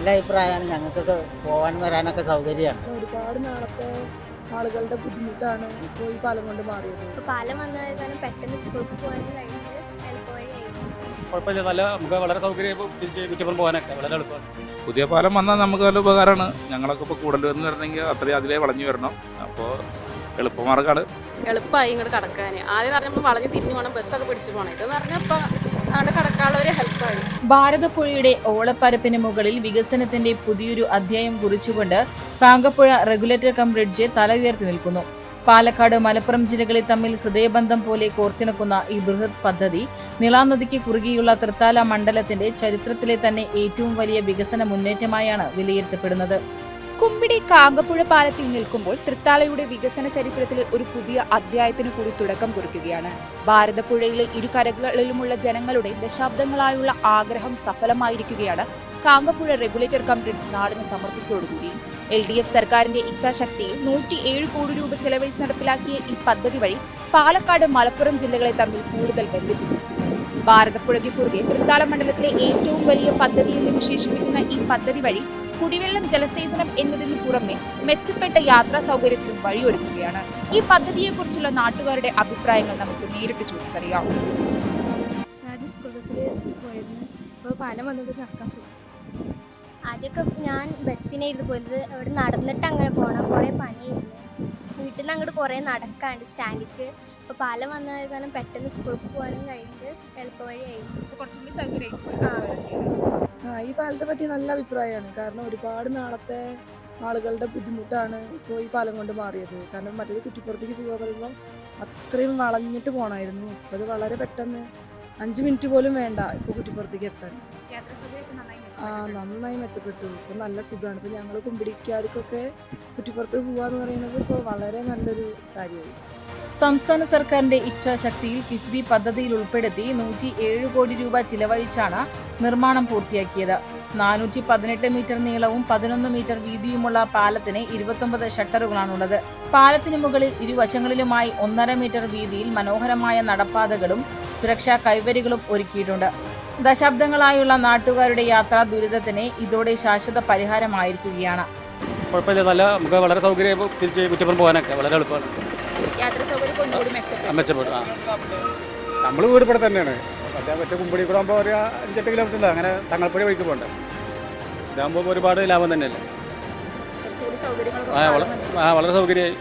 നല്ല അഭിപ്രായമാണ്. ഞങ്ങൾക്കൊക്കെ പോകാൻ വരാനൊക്കെ സൗകര്യമാണ്. ഒരുപാട് നാളത്തെ ആളുകളുടെ ബുദ്ധിമുട്ടാണ് ഇപ്പോൾ ഈ പാലം കൊണ്ട് മാറിയത്. ഇപ്പോൾ പാലം വന്നത് കാരണം പെട്ടെന്ന് സ്കൂളിൽ പോകാനും കഴിഞ്ഞിട്ട് എളുപ്പവഴിയായിരുന്നു. കുഴപ്പമില്ല, നല്ല നമുക്ക് വളരെ സൗകര്യം. തിരിച്ച് കുറ്റിപ്പുറം പോകാനൊക്കെ വളരെ എളുപ്പമാണ്. പുതിയ പാലം വന്നാൽ നമുക്ക് നല്ല ഉപകാരമാണ്. ഞങ്ങളൊക്കെ ഇപ്പോൾ കൂടുതൽ എന്ന് വരണമെങ്കിൽ അത്രയും അതിലേ വളഞ്ഞു വരണം. അപ്പോൾ എളുപ്പമാർഗ്ഗമാണ്. എളുപ്പമായി ഇങ്ങോട്ട് കടക്കാൻ. ആദ്യം പറഞ്ഞപ്പോൾ വളഞ്ഞ് തിരിഞ്ഞു പോകണം, ബസ്സൊക്കെ പിടിച്ച് പോകണം. ഇതെന്ന് പറഞ്ഞാൽ ഇപ്പോൾ അവിടെ കടക്കാനുള്ള ഒരു ഹെൽപ്പായി. ഭാരതപ്പുഴയുടെ ഓളപ്പരപ്പിന് മുകളിൽ വികസനത്തിന്റെ പുതിയൊരു അധ്യായം കുറിച്ചുകൊണ്ട് കാങ്കപ്പുഴ റെഗുലേറ്റർ കം ബ്രിഡ്ജ് തല ഉയർത്തി നിൽക്കുന്നു. പാലക്കാട്, മലപ്പുറം ജില്ലകളെ തമ്മിൽ ഹൃദയബന്ധം പോലെ കോർത്തിണക്കുന്ന ഈ ബൃഹത് പദ്ധതി നിളാനദിക്ക് കുറുകെയുള്ള തൃത്താല മണ്ഡലത്തിന്റെ ചരിത്രത്തിലെ തന്നെ ഏറ്റവും വലിയ വികസന മുന്നേറ്റമായാണ് വിലയിരുത്തപ്പെടുന്നത്. കുമ്പിടി കാങ്കപ്പുഴ പാലത്തിൽ നിൽക്കുമ്പോൾ തൃത്താലയുടെ വികസന ചരിത്രത്തിലെ ഒരു പുതിയ അധ്യായത്തിന് കൂടി തുടക്കം കുറിക്കുകയാണ്. ഭാരതപ്പുഴയിലെ ഇരു കരകളിലുമുള്ള ജനങ്ങളുടെ ദശാബ്ദങ്ങളായുള്ള ആഗ്രഹം സഫലമായിരിക്കുകയാണ് കാങ്കപ്പുഴ റെഗുലേറ്റർ കം ബ്രിഡ്ജ് നാടിന് സമർപ്പിച്ചതോടുകൂടി. LDF സർക്കാരിന്റെ ഇച്ഛാശക്തിയിൽ 107 കോടി രൂപ ചെലവഴിച്ച് നടപ്പിലാക്കിയ ഈ പദ്ധതി വഴി പാലക്കാട്, മലപ്പുറം ജില്ലകളെ തമ്മിൽ കൂടുതൽ ബന്ധിപ്പിച്ചിരിക്കുന്നു. ഭാരതപ്പുഴയ്ക്ക് കുറുകെ തൃത്താല മണ്ഡലത്തിലെ ഏറ്റവും വലിയ പദ്ധതി എന്ന് വിശേഷിപ്പിക്കുന്ന ഈ പദ്ധതി വഴി കുടിവെള്ളം, ജലസേചനം എന്നതിനു പുറമെ മെച്ചപ്പെട്ട യാത്രാ സൗകര്യത്തിനും വഴിയൊരുക്കുകയാണ്. ഈ പദ്ധതിയെക്കുറിച്ചുള്ള നാട്ടുകാരുടെ അഭിപ്രായങ്ങൾ നമുക്ക് നേരിട്ട് ചോദിച്ചറിയാം. ആദ്യം സ്കൂൾ ബസ്സിൽ പോയിരുന്നു. ഇപ്പോൾ പാലം വന്നിട്ട് നടക്കാൻ സുഖം. ആദ്യമൊക്കെ ഞാൻ ബസ്സിനായിരുന്നു പോയത്. അവിടെ നടന്നിട്ട് അങ്ങനെ പോകണം, കുറേ പണിയായിരുന്നു. വീട്ടിൽ നിന്ന് അങ്ങോട്ട് കുറേ നടക്കാണ്ട് സ്റ്റാൻഡിലേക്ക്. ഇപ്പോൾ പാലം വന്നത് കാരണം പെട്ടെന്ന് സ്കൂളിൽ പോകാനും കഴിഞ്ഞിട്ട് എളുപ്പവഴിയായിരുന്നു. കുറച്ചും കൂടി സൗകര്യം ഈ പാലത്തെ പറ്റി നല്ല അഭിപ്രായമാണ്. കാരണം ഒരുപാട് നാളത്തെ ആളുകളുടെ ബുദ്ധിമുട്ടാണ് ഇപ്പോൾ ഈ പാലം കൊണ്ട് മാറിയത്. കാരണം മറ്റേത് കുറ്റിപ്പുറത്തേക്ക് പോകാൻ പറയുമ്പോൾ അത്രയും വളഞ്ഞിട്ട് പോകണമായിരുന്നു. അപ്പോൾ അത് വളരെ പെട്ടെന്ന് 5 മിനിറ്റ് പോലും വേണ്ട ഇപ്പോൾ കുറ്റിപ്പുറത്തേക്ക് എത്താൻ. നന്നായി മെച്ചപ്പെട്ടു. ഇപ്പോൾ നല്ല സുഖമാണ്. ഇപ്പോൾ ഞങ്ങൾ കുമ്പിടിക്കാർക്കൊക്കെ കുറ്റിപ്പുറത്ത് പോകാന്ന് പറയുന്നത് ഇപ്പോൾ വളരെ നല്ലൊരു കാര്യമായി. സംസ്ഥാന സർക്കാരിന്റെ ഇച്ഛാശക്തിയിൽ കിഫ്ബി പദ്ധതിയിൽ ഉൾപ്പെടുത്തി 107 കോടി രൂപ ചിലവഴിച്ചാണ് നിർമ്മാണം പൂർത്തിയാക്കിയത്. 418 മീറ്റർ നീളവും 11 മീറ്റർ വീതിയുമുള്ള പാലത്തിന് 29 ഷട്ടറുകളാണുള്ളത്. പാലത്തിന് മുകളിൽ ഇരുവശങ്ങളിലുമായി 1.5 മീറ്റർ വീതിയിൽ മനോഹരമായ നടപ്പാതകളും സുരക്ഷാ കൈവരികളും ഒരുക്കിയിട്ടുണ്ട്. ദശാബ്ദങ്ങളായുള്ള നാട്ടുകാരുടെ യാത്രാ ദുരിതത്തിന് ഇതോടെ ശാശ്വത പരിഹാരമായിരിക്കുകയാണ്. കുഴപ്പമില്ല, നല്ല നമുക്ക് വളരെ സൗകര്യം. തിരിച്ച് കുറ്റിപ്പുറം പോകാനൊക്കെ വളരെ എളുപ്പമാണ്. യാത്രാ സൗകര്യം മെച്ചപ്പെടും. നമ്മൾ വീട് ഇവിടെ തന്നെയാണ്. മറ്റേ കുമ്പടി കൂടെ ആകുമ്പോൾ ഒരു 5-8 കിലോമീറ്റർ ഇല്ല. അങ്ങനെ തങ്ങൾപ്പുഴ വഴിക്ക് പോകണ്ട. ഇതാകുമ്പോൾ ഒരുപാട് ലാഭം തന്നെയല്ലേ. വളരെ സൗകര്യമായി.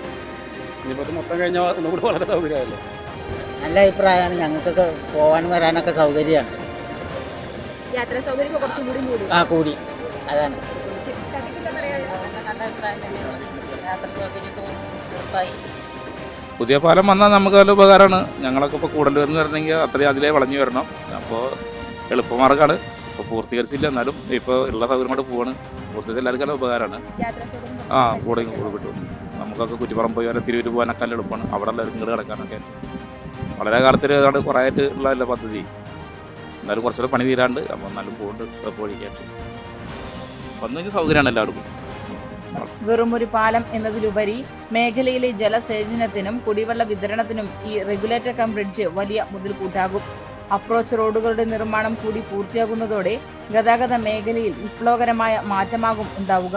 ഇനിയിപ്പോൾ മൊത്തം കഴിഞ്ഞാൽ ഒന്നുകൂടി വളരെ സൗകര്യമായല്ലോ. നല്ല അഭിപ്രായമാണ്. ഞങ്ങൾക്കൊക്കെ പോകാൻ വരാനൊക്കെ സൗകര്യമാണ്. യാത്രാ സൗകര്യം കുറച്ചും കൂടി കൂടി. അതാണ് നല്ല അഭിപ്രായം തന്നെയാണ്. യാത്രാ സൗകര്യമൊക്കെ എളുപ്പമായി. പുതിയ പാലം വന്നാൽ നമുക്ക് നല്ല ഉപകാരമാണ്. ഞങ്ങളൊക്കെ ഇപ്പോൾ കൂടുതൽ എന്ന് വരണമെങ്കിൽ അത്രയും അതിലേ വളഞ്ഞു വരണം. അപ്പോൾ എളുപ്പമാർഗ്ഗമാണ്. ഇപ്പോൾ പൂർത്തീകരിച്ചില്ല, എന്നാലും ഇപ്പോൾ ഉള്ള സൗകര്യം കൊണ്ട് പോവാണ്. പൂർത്തീകരിച്ച് എല്ലാവർക്കും നല്ല ഉപകാരമാണ്. കൂടെ കിട്ടും. നമുക്കൊക്കെ കുറ്റിപ്പുറം പോയി വരെ തിരുവൂർ പോകാനൊക്കെ നല്ല എളുപ്പമാണ്. അവിടെ എല്ലാവർക്കും ഇങ്ങോട്ട് കിടക്കാനൊക്കെ വളരെ കാലത്തിൽ കുറേ ആയിട്ട് ഉള്ള പദ്ധതി. എന്നാലും കുറച്ചുകൂടെ പണി തീരാണ്ട്. അപ്പോൾ എന്നാലും പോകുന്നുണ്ട് എളുപ്പവഴിക്കായിട്ട്. വന്നു കഴിഞ്ഞാൽ സൗകര്യമാണ് എല്ലാവർക്കും. വെറുമൊരു പാലം എന്നതിലുപരി മേഖലയിലെ ജലസേചനത്തിനും കുടിവെള്ള വിതരണത്തിനും ഈ റെഗുലേറ്റർ കം ബ്രിഡ്ജ് വലിയ മുതൽക്കൂട്ടാകും. അപ്രോച്ച് റോഡുകളുടെ നിർമ്മാണം കൂടി പൂർത്തിയാകുന്നതോടെ ഗതാഗത മേഖലയിൽ വിപ്ലവകരമായ മാറ്റമാകും ഉണ്ടാവുക.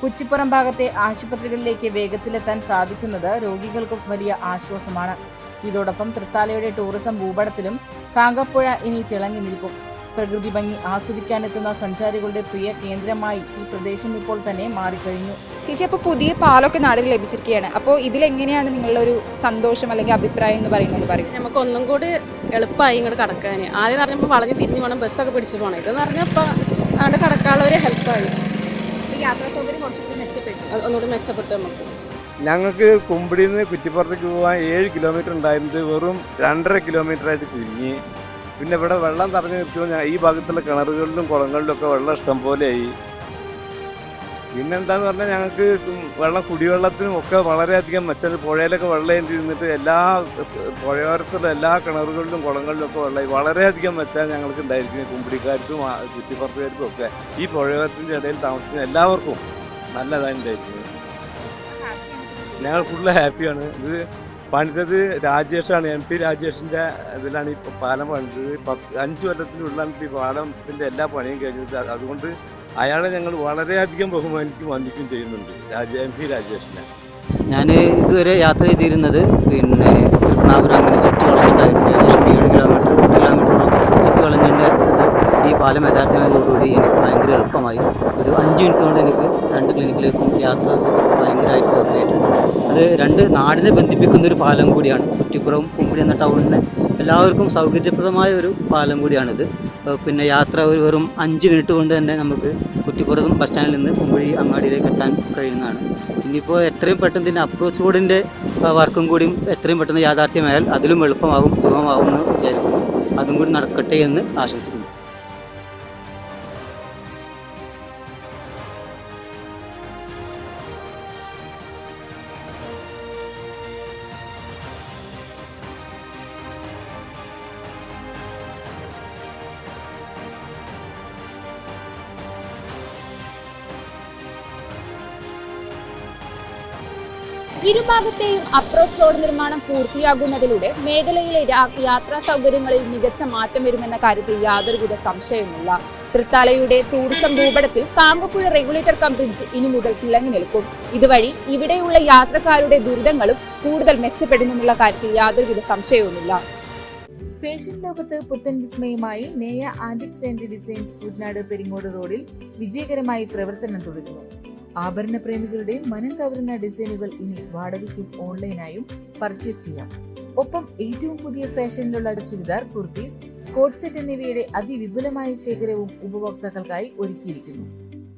കുറ്റിപ്പുറം ഭാഗത്തെ ആശുപത്രികളിലേക്ക് വേഗത്തിലെത്താൻ സാധിക്കുന്നത് രോഗികൾക്കും വലിയ ആശ്വാസമാണ്. ഇതോടൊപ്പം തൃത്താലയുടെ ടൂറിസം ഭൂപടത്തിലും കാങ്കപ്പുഴ ഇനി തിളങ്ങി നിൽക്കും. പ്രകൃതി ഭംഗി ആസ്വദിക്കാനെത്തുന്ന സഞ്ചാരികളുടെ പ്രിയ കേന്ദ്രമായി ഈ പ്രദേശം ഇപ്പോൾ തന്നെ മാറിക്കഴിഞ്ഞു. ചേച്ചി, അപ്പോൾ പുതിയ പാലമൊക്കെ നാടിന് ലഭിച്ചിരിക്കുകയാണ്. അപ്പോൾ ഇതിലെങ്ങനെയാണ് നിങ്ങളുടെ ഒരു സന്തോഷം അല്ലെങ്കിൽ അഭിപ്രായം എന്ന് പറയുന്നത്? നമുക്ക് ഒന്നും കൂടി എളുപ്പമായി ഇങ്ങോട്ട് കടക്കാൻ. ആദ്യം പറഞ്ഞപ്പോൾ വളഞ്ഞ് തിരിഞ്ഞു പോകണം, ബസ്സൊക്കെ പിടിച്ച് പോകണം. ഇതെന്ന് പറഞ്ഞാൽ ഇപ്പോൾ അവിടെ കടക്കാനുള്ള ഒരു ഹെൽപ്പായി. യാത്രാ സൗകര്യം കുറച്ചുകൂടി ഒന്നുകൂടി മെച്ചപ്പെട്ടു. നമുക്ക് ഞങ്ങൾക്ക് കുമ്പിടിയിൽ നിന്ന് കുറ്റിപ്പുറത്തേക്ക് പോകാൻ 7 കിലോമീറ്റർ ഉണ്ടായിരുന്നത് വെറും 2.5 കിലോമീറ്ററായിട്ട് ചുരുങ്ങി. പിന്നെ ഇവിടെ വെള്ളം തടഞ്ഞു നിർത്തുമ്പോൾ ഈ ഭാഗത്തുള്ള കിണറുകളിലും കുളങ്ങളിലൊക്കെ വെള്ളം ഇഷ്ടം പോലെയായി. പിന്നെന്താന്ന് പറഞ്ഞാൽ ഞങ്ങൾക്ക് കുടിവെള്ളത്തിനും ഒക്കെ വളരെയധികം മെച്ചം. പുഴയിലൊക്കെ വെള്ളം എന്ത് നിന്നിട്ട് എല്ലാ പുഴയോരത്തുള്ള എല്ലാ കിണറുകളിലും കുളങ്ങളിലും ഒക്കെ വെള്ളമായി. വളരെയധികം മെച്ചാണ് ഞങ്ങൾക്ക് ഉണ്ടായിരിക്കുന്നത്. കുമ്പിടിക്കാർക്കും കുറ്റിപ്പുറത്തുകാർക്കും ഒക്കെ ഈ പുഴയോരത്തിൻ്റെ ഇടയിൽ താമസിക്കുന്ന എല്ലാവർക്കും നല്ലതാണ് ഉണ്ടായിരിക്കുന്നത്. ഞങ്ങൾ ഫുള്ള് ഹാപ്പിയാണ്. ഇത് പണിതത് രാജേഷാണ്, MP രാജേഷിൻ്റെ ഇതിലാണ് ഈ പാലം പണിതത്. 5 കൊല്ലത്തിനുള്ളിലാണ് ഈ പാലത്തിൻ്റെ എല്ലാ പണിയും കഴിഞ്ഞത്. അതുകൊണ്ട് അയാളെ ഞങ്ങൾ വളരെയധികം ബഹുമാനിക്കും വന്ദിക്കും ചെയ്യുന്നുണ്ട്. MP രാജേഷിനെ ഞാൻ ഇതുവരെ യാത്ര ചെയ്തിരുന്നത് പിന്നെ തൃക്കണാപുരം അങ്ങനെ ചുറ്റി വളഞ്ഞിട്ടായിരുന്നു. ഏകദേശം 7 കിലോമീറ്ററോളം ചുറ്റി വളഞ്ഞിൻ്റെ ഈ പാലം യഥാർത്ഥമായതോടുകൂടി എനിക്ക് ഭയങ്കര എളുപ്പമായി. ഒരു 5 മിനിറ്റ് കൊണ്ട് എനിക്ക് 2 ക്ലിനിക്കിലേക്കും യാത്ര ഭയങ്കരമായിട്ട് സൗകര്യമായിട്ടുണ്ട്. അത് 2 നാടിനെ ബന്ധിപ്പിക്കുന്നൊരു പാലം കൂടിയാണ്. കുറ്റിപ്പുറം കുമ്പിടി എന്ന ടൗണിനെ എല്ലാവർക്കും സൗകര്യപ്രദമായ ഒരു പാലം കൂടിയാണിത്. പിന്നെ യാത്ര വെറും 5 മിനിറ്റ് കൊണ്ട് തന്നെ നമുക്ക് കുറ്റിപ്പുറത്തും ബസ് സ്റ്റാൻഡിൽ നിന്ന് കുമ്പിടി അങ്ങാടിയിലേക്ക് എത്താൻ കഴിയുന്നതാണ്. ഇനിയിപ്പോൾ എത്രയും പെട്ടെന്ന് ഇതിൻ്റെ അപ്രോച്ച് റോഡിൻ്റെ വർക്കും കൂടിയും എത്രയും പെട്ടെന്ന് യാഥാർത്ഥ്യമായാൽ അതിലും എളുപ്പമാകും, സുഖമാകും എന്ന് വിചാരിക്കുന്നു. അതും കൂടി നടക്കട്ടെ എന്ന് ആശംസിക്കുന്നു. ഇരുഭാഗത്തെയും അപ്രോച്ച് റോഡ് നിർമ്മാണം പൂർത്തിയാകുന്നതിലൂടെ മേഖലയിലെ യാത്രാ സൗകര്യങ്ങളിൽ മികച്ച മാറ്റം വരുമെന്ന കാര്യത്തിൽ യാതൊരുവിധ സംശയവുമില്ല. തൃത്താലയുടെ ടൂറിസം ഭൂപടത്തിൽ കാങ്കപ്പുഴ റെഗുലേറ്റർ കം ബ്രിഡ്ജ് ഇനി മുതൽ തിളങ്ങി നിൽക്കും. ഇതുവഴി ഇവിടെയുള്ള യാത്രക്കാരുടെ ദുരിതങ്ങളും കൂടുതൽ മെച്ചപ്പെടുമെന്നുള്ള കാര്യത്തിൽ യാതൊരുവിധ സംശയവുമില്ല. ഫാഷൻ ലോകത്ത് പുത്തൻ വിസ്മയമായി Neya antiques and designs Kuttanad Peringode റോഡിൽ വിജയകരമായി പ്രവർത്തനം തുടരുന്നു. ആഭരണ പ്രേമികളുടെ മനം കവരുന്ന ഡിസൈനുകൾ ഇനി വാടകയ്ക്കും ഓൺലൈനായും പർച്ചേസ് ചെയ്യാം. ഒപ്പം ഏറ്റവും പുതിയ ഫാഷനിലുള്ള ചുരിദാർ, കുർത്തീസ്, കോട്ട് സെറ്റ് എന്നിവയുടെ അതിവിപുലമായ ശേഖരവും ഉപഭോക്താക്കൾക്കായി ഒരുക്കിയിരിക്കുന്നു.